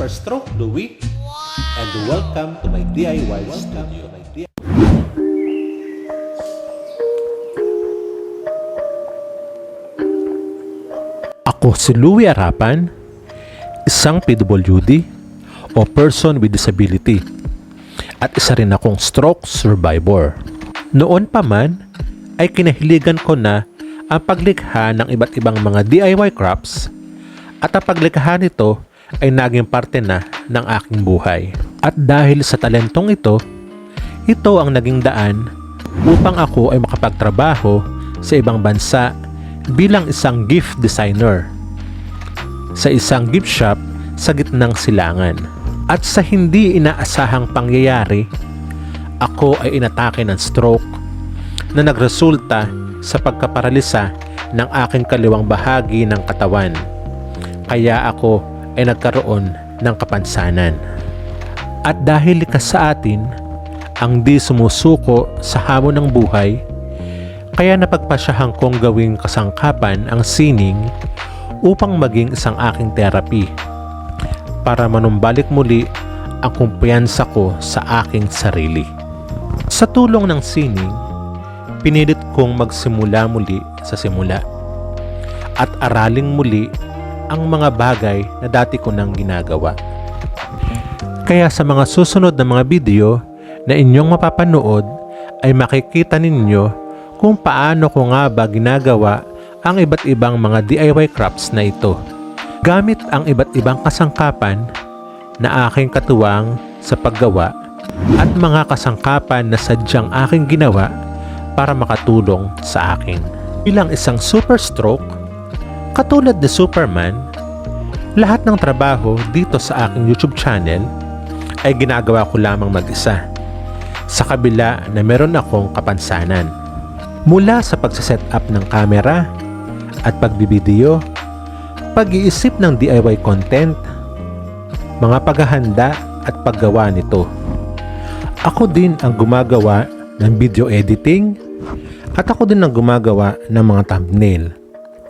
Super Stroke Louie, and welcome to my DIY studio. Ako si Louie Arapan, isang PWD o person with disability, at isa rin akong stroke survivor. Noon pa man ay kinahiligan ko na ang paglikha ng iba't ibang mga DIY crafts, at ang paglikha nito ay naging parte na ng aking buhay. At dahil sa talentong ito ang naging daan upang ako ay makapagtrabaho sa ibang bansa bilang isang gift designer sa isang gift shop sa gitnang silangan. At sa hindi inaasahang pangyayari, ako ay inatake ng stroke na nagresulta sa pagkaparalisa ng aking kaliwang bahagi ng katawan. Kaya ako ay nagkaroon ng kapansanan. At dahil likas sa atin ang di sumusuko sa hamon ng buhay, kaya napagpasyahan kong gawing kasangkapan ang sining upang maging isang aking therapy para manumbalik muli ang kumpiyansa ko sa aking sarili. Sa tulong ng sining, pinilit kong magsimula muli sa simula at araling muli ang mga bagay na dati ko nang ginagawa. Kaya sa mga susunod na mga video na inyong mapapanood ay makikita ninyo kung paano ko nga ba ginagawa ang iba't ibang mga DIY crafts na ito gamit ang iba't ibang kasangkapan na aking katuwang sa paggawa at mga kasangkapan na sadyang aking ginawa para makatulong sa akin. Bilang isang super stroke, katulad ni Superman, lahat ng trabaho dito sa aking YouTube channel ay ginagawa ko lamang mag-isa, sa kabila na meron akong kapansanan. Mula sa pagsaset up ng camera at pagbibideo, pag-iisip ng DIY content, mga paghahanda at paggawa nito. Ako din ang gumagawa ng video editing at ako din ang gumagawa ng mga thumbnail.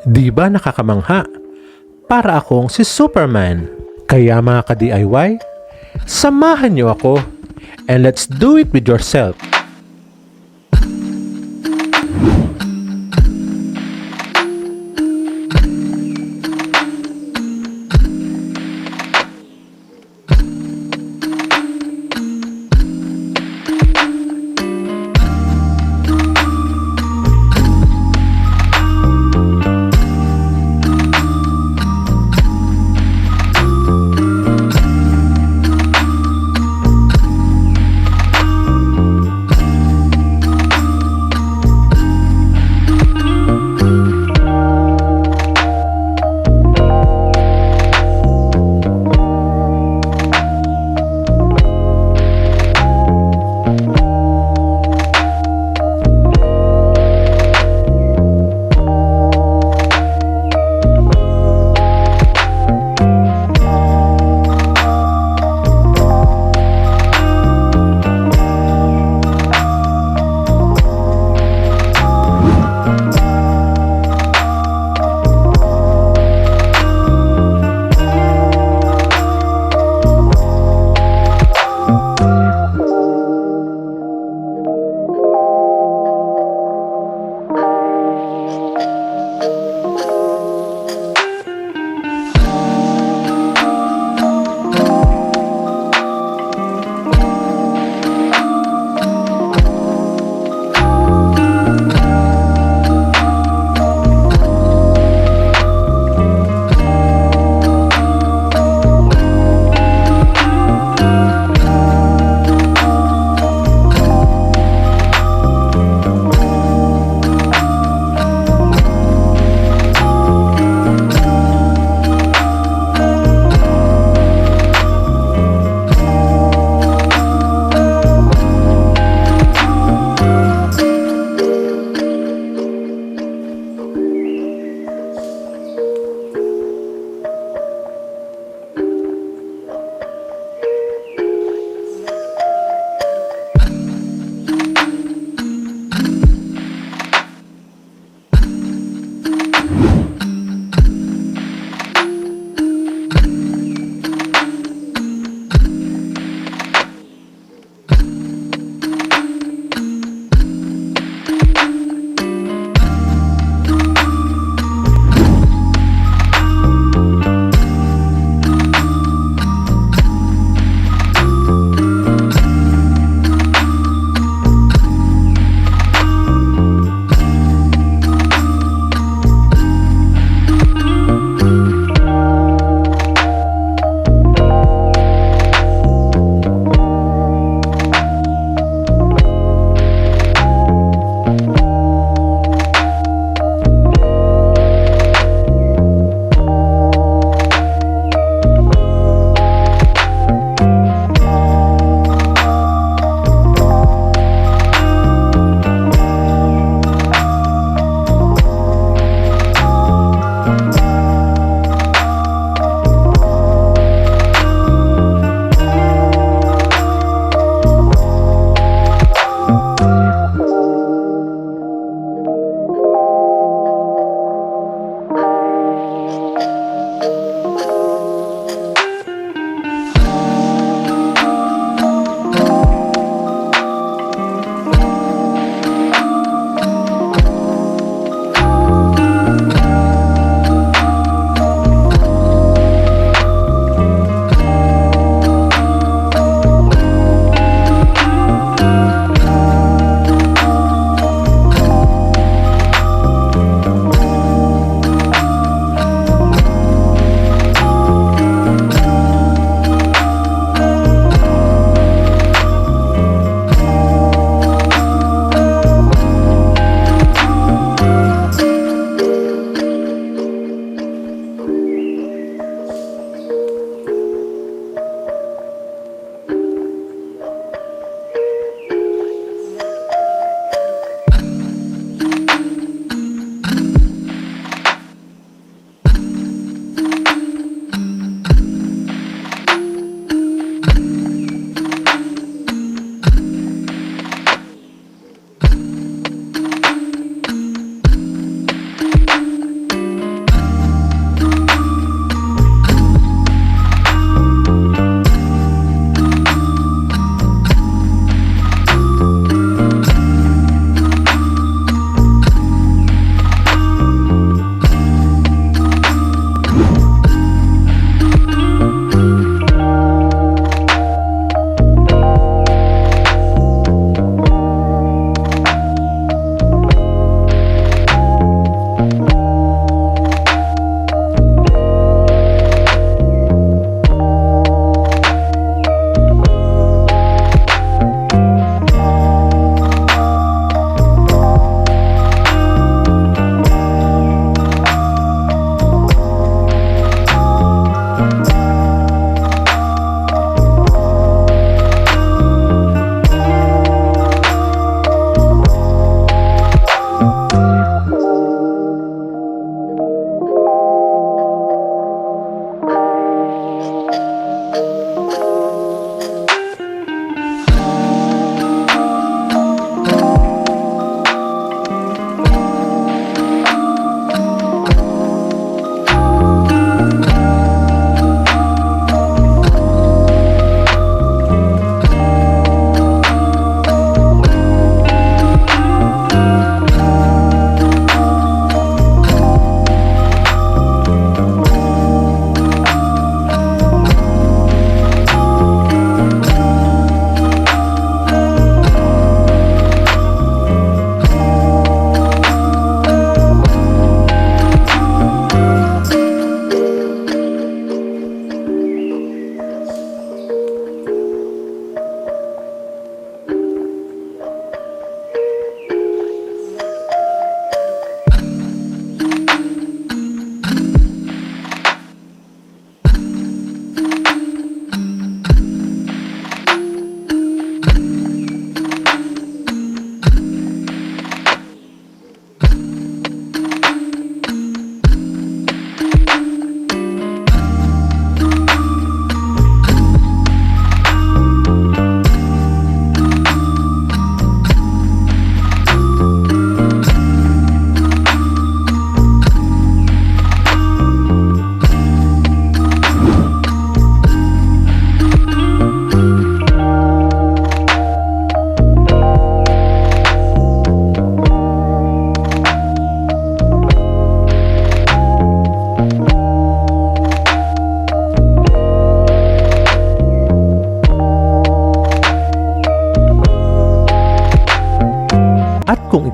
Di ba nakakamangha? Para akong si Superman. Kaya mga ka-DIY, samahan niyo ako and let's do it with yourself.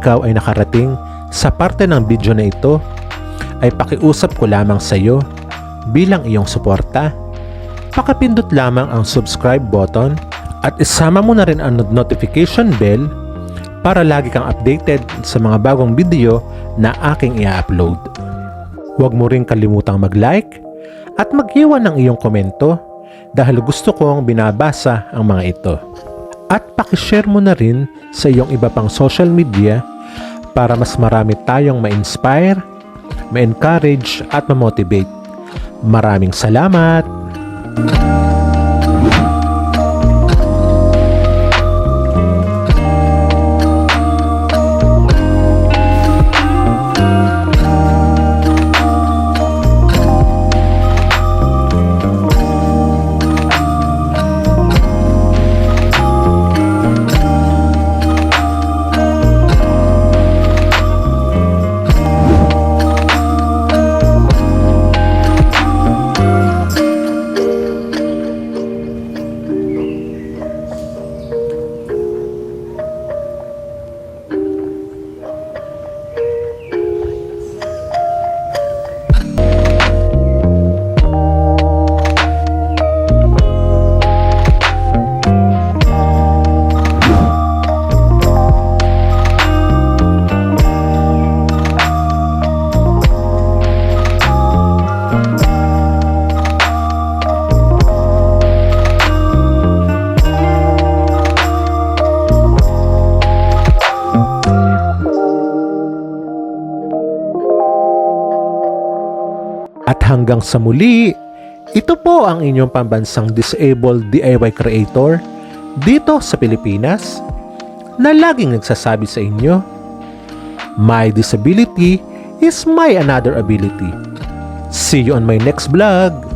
ikaw ay nakarating sa parte ng video na ito, ay pakiusap ko lamang sa iyo bilang iyong suporta. Pakapindot lamang ang subscribe button at isama mo na rin ang notification bell para lagi kang updated sa mga bagong video na aking i-upload. Huwag mo rin kalimutang mag-like at mag-iwan ng iyong komento dahil gusto kong binabasa ang mga ito. At pakishare mo na rin sa iyong iba pang social media para mas marami tayong ma-inspire, ma-encourage at ma-motivate. Maraming salamat! At hanggang sa muli, ito po ang inyong pambansang disabled DIY creator dito sa Pilipinas na laging nagsasabi sa inyo, my disability is my another ability. See you on my next vlog!